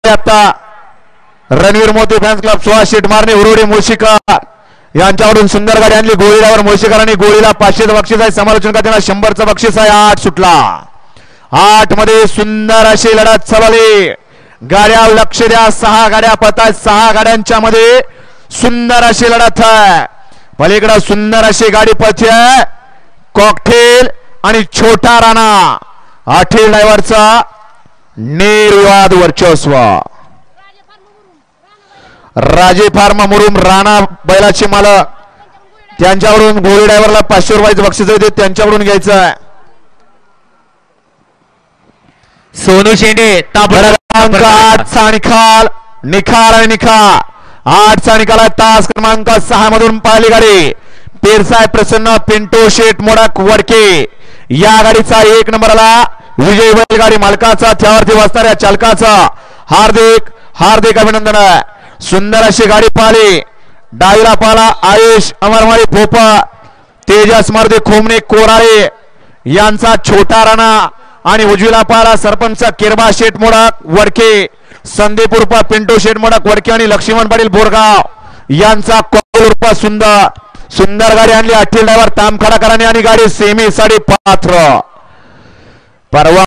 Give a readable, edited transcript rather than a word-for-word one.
आता रणवीर मोती fans club Suhas शेटमारने उरोडी मुळशीकर यांच्याकडून सुंदर गाडी आणली गोळीवर मुळशीकरांनी गोळीला 500चं बक्षीस आहे समालोचन करताना 100चं बक्षीस आहे 8 सुटला 8 मध्ये सुंदर अशी लढत चालली गाड्या लक्ष द्या 6 गाड्या पळतात 6 गाड्यांच्या मध्ये सुंदर अशी लढत आहे पलीकडे सुंदर अशी गाडी पळते कॉकटेल आणि छोटा राणा आठील ड्रायव्हरचा निर्विवाद वर्चस्व राजे फार्मा मुरुम राणा बैलाचे मालक त्यांच्याकडून गोळी ड्रायव्हरला 500 रुपयाचं बक्षीस आहे त्यांच्याकडून घ्यायचं आहे सोनू शेंडे 8चा निकाल निखार आणि निखार 8चा निकाल आहे तास क्रमांक 6 मधून पळाली गाडी पेरसाय प्रसन्न पिंटो शेट मोडक वडके या गाडीचा 1 नंबरला विजय बैलगाडी मालकाचा त्यावरती बसणाऱ्या चालकाचा हार्दिक हार्दिक अभिनंदन आहे सुंदर अशी गाडी पाहिली डावीला पाला आयुष अमरमाळी पोपा तेजस मर्दे खोमणे कोराळे यांचा छोटा राणा आणि उजवीला पाला सरपंच किरबा शेठ मोडक वडके संदीप उर्फा पिंटो शेठ मोडक वडके आणि लक्ष्मण पाटील बोरगाव यांचा कॉल उर्फा सुंदर सुंदर गाडी आणली अठ्ठल ड्रायव्हर तामखाडाकरांनी आणि गाडी सेमी साठी पात्र परवा